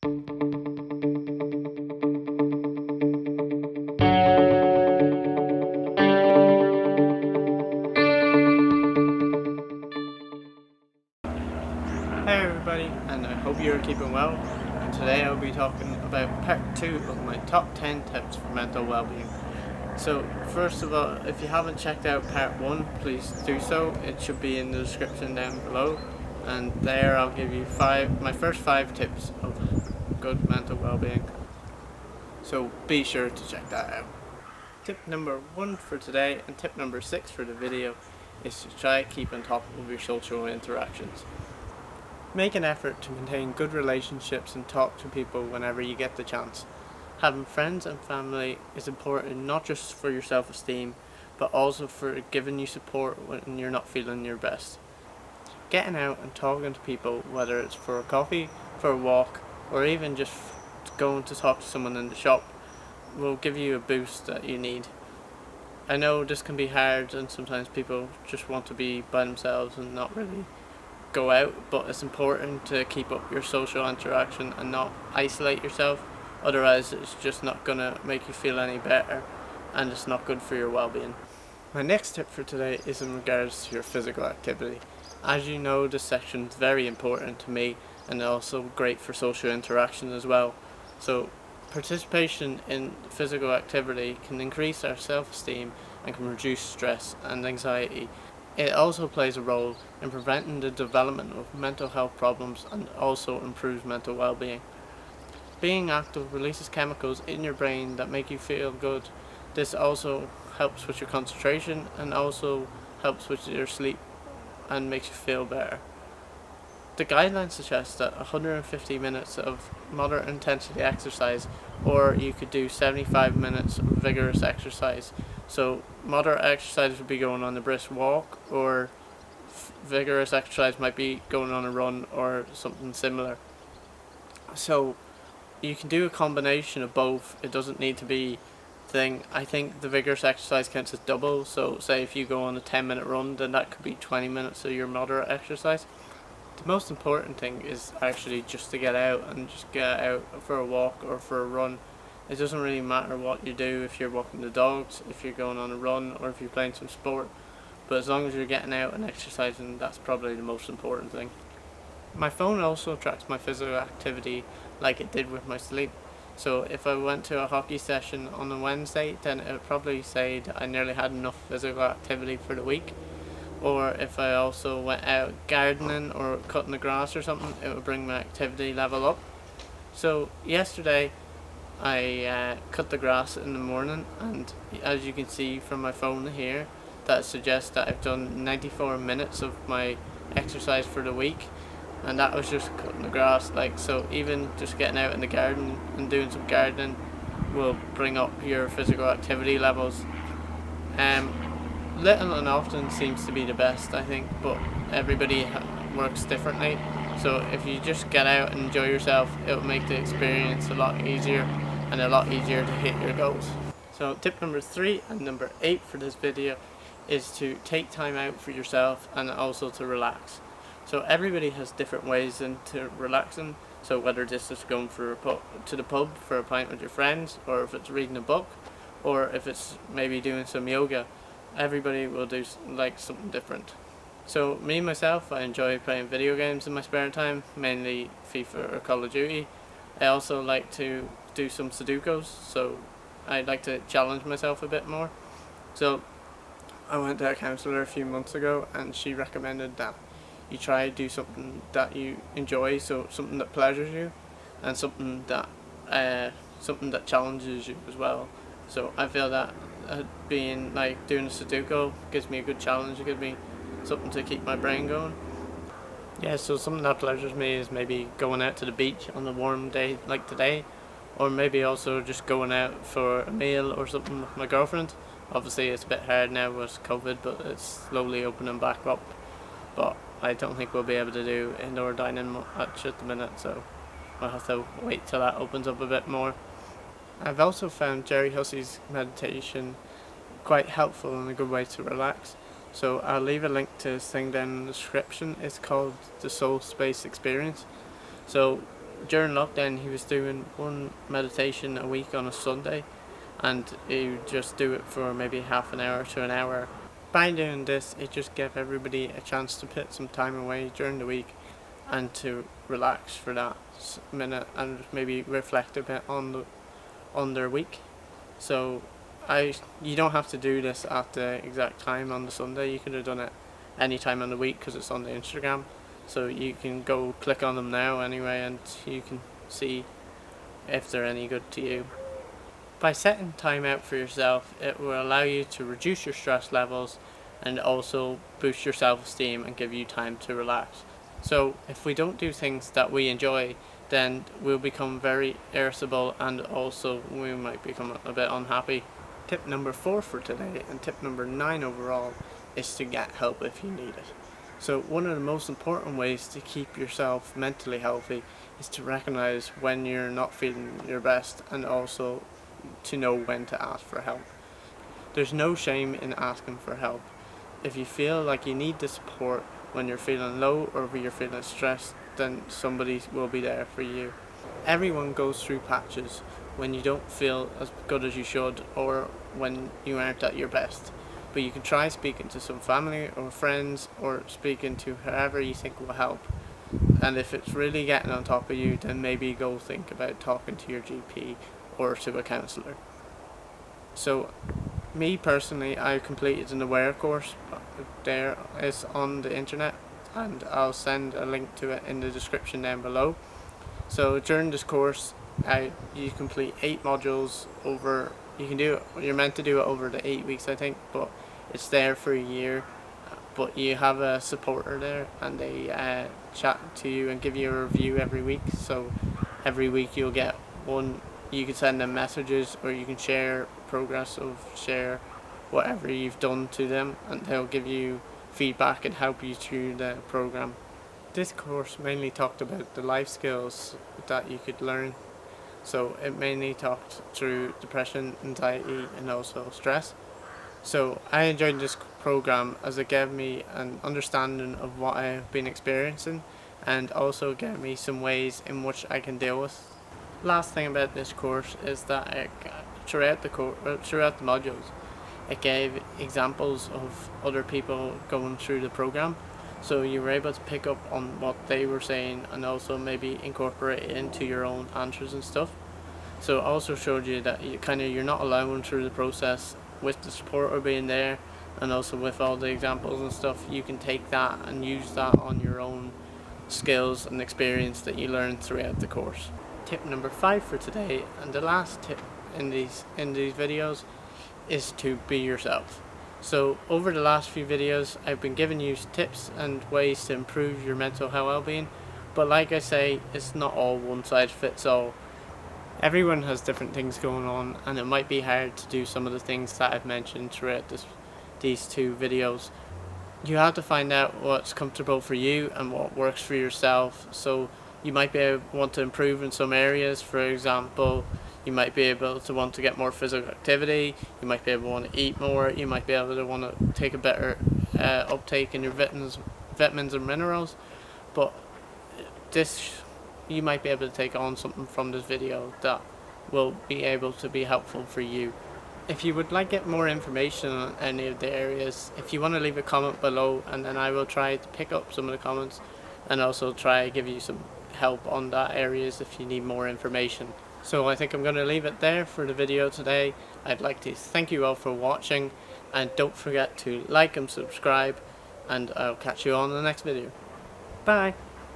Hey everybody, and I hope you're keeping well. And today I'll be talking about part 2 of my top 10 tips for mental well-being. So first of all, if you haven't checked out part 1, please do so. It should be in the description down below, and there I'll give you my first 5 tips of good mental well-being. So be sure to check that out. Tip number 1 for today and tip number 6 for the video is to try to keep on top of your social interactions. Make an effort to maintain good relationships and talk to people whenever you get the chance. Having friends and family is important not just for your self-esteem, but also for giving you support when you're not feeling your best. Getting out and talking to people, whether it's for a coffee, for a walk, or even just going to talk to someone in the shop, will give you a boost that you need. I know this can be hard and sometimes people just want to be by themselves and not really go out, but it's important to keep up your social interaction and not isolate yourself, otherwise it's just not gonna make you feel any better and it's not good for your well-being. My next tip for today is in regards to your physical activity. As you know, this section is very important to me and also great for social interaction as well. So participation in physical activity can increase our self-esteem and can reduce stress and anxiety. It also plays a role in preventing the development of mental health problems and also improves mental well-being. Being active releases chemicals in your brain that make you feel good. This also helps with your concentration and also helps with your sleep and makes you feel better. The guidelines suggest that 150 minutes of moderate intensity exercise, or you could do 75 minutes of vigorous exercise. So moderate exercise would be going on a brisk walk, or vigorous exercise might be going on a run or something similar. So you can do a combination of both. It doesn't need to be thing. I think the vigorous exercise counts as double. So say if you go on a 10-minute run, then that could be 20 minutes of your moderate exercise. The most important thing is actually just to get out and just get out for a walk or for a run. It doesn't really matter what you do, if you're walking the dogs, if you're going on a run, or if you're playing some sport, but as long as you're getting out and exercising, that's probably the most important thing. My phone also tracks my physical activity like it did with my sleep. So if I went to a hockey session on a Wednesday, then it would probably say that I nearly had enough physical activity for the week. Or if I also went out gardening or cutting the grass or something, it would bring my activity level up. So yesterday I cut the grass in the morning, and as you can see from my phone here, that suggests that I've done 94 minutes of my exercise for the week, and that was just cutting the grass. So even just getting out in the garden and doing some gardening will bring up your physical activity levels. Little and often seems to be the best, I think, but everybody works differently. So if you just get out and enjoy yourself, it will make the experience a lot easier and a lot easier to hit your goals. So tip number 3 and number 8 for this video is to take time out for yourself and also to relax. So everybody has different ways into relaxing. So whether this is going to the pub for a pint with your friends, or if it's reading a book, or if it's maybe doing some yoga, everybody will do something different. So me myself, I enjoy playing video games in my spare time, mainly FIFA or Call of Duty. I also like to do some Sudokus, so I like to challenge myself a bit more. So I went to a counsellor a few months ago, and she recommended that you try to do something that you enjoy, so something that pleasures you, and something that challenges you as well. So I feel that doing a Sudoku gives me a good challenge. It gives me something to keep my brain going. Yeah, so something that pleasures me is maybe going out to the beach on a warm day like today, or maybe also just going out for a meal or something with my girlfriend. Obviously it's a bit hard now with COVID, but it's slowly opening back up. But I don't think we'll be able to do indoor dining much at the minute, so I'll have to wait till that opens up a bit more. I've also found Jerry Hussey's meditation quite helpful and a good way to relax. So I'll leave a link to this thing down in the description. It's called the Soul Space Experience. So during lockdown he was doing one meditation a week on a Sunday, and he would just do it for maybe half an hour to an hour. By doing this, it just gave everybody a chance to put some time away during the week and to relax for that minute and maybe reflect a bit on their week. So you don't have to do this at the exact time on the Sunday. You could have done it any time on the week because it's on the Instagram. So you can go click on them now anyway, and you can see if they're any good to you. By setting time out for yourself, it will allow you to reduce your stress levels and also boost your self-esteem and give you time to relax. So if we don't do things that we enjoy, then we'll become very irritable, and also we might become a bit unhappy. Tip number 4 for today, and tip number 9 overall, is to get help if you need it. So one of the most important ways to keep yourself mentally healthy is to recognize when you're not feeling your best, and also to know when to ask for help. There's no shame in asking for help. If you feel like you need the support when you're feeling low or when you're feeling stressed, then somebody will be there for you. Everyone goes through patches when you don't feel as good as you should, or when you aren't at your best. But you can try speaking to some family or friends, or speaking to whoever you think will help. And if it's really getting on top of you, then maybe go think about talking to your GP or to a counsellor. So me personally, I completed an Aware course. There is on the internet, and I'll send a link to it in the description down below. So during this course, you complete 8 modules over. You can do it. You're meant to do it over the 8 weeks, I think, but it's there for a year. But you have a supporter there, and they chat to you and give you a review every week. So every week you'll get one. You can send them messages, or you can share progress share whatever you've done to them, and they'll give you feedback and help you through the program. This course mainly talked about the life skills that you could learn. So it mainly talked through depression, anxiety, and also stress. So I enjoyed this program as it gave me an understanding of what I have been experiencing, and also gave me some ways in which I can deal with. Last thing about this course is that throughout the modules, it gave examples of other people going through the program, so you were able to pick up on what they were saying and also maybe incorporate it into your own answers and stuff. So it also showed you that you're not alone through the process, with the supporter being there, and also with all the examples and stuff. You can take that and use that on your own skills and experience that you learned throughout the course. Tip number 5 for today, and the last tip in these videos, is to be yourself. So over the last few videos, I've been giving you tips and ways to improve your mental health well-being, but like I say, it's not all one size fits all. Everyone has different things going on, and it might be hard to do some of the things that I've mentioned throughout these 2 videos. You have to find out what's comfortable for you and what works for yourself. So you might want to improve in some areas. For example, you might be able to want to get more physical activity, you might be able to want to eat more, you might be able to want to take a better uptake in your vitamins and minerals. But you might be able to take on something from this video that will be able to be helpful for you. If you would like to get more information on any of the areas, if you want to leave a comment below, and then I will try to pick up some of the comments and also try to give you some help on that areas if you need more information. So I think I'm going to leave it there for the video today. I'd like to thank you all for watching, and don't forget to like and subscribe, and I'll catch you on the next video. Bye!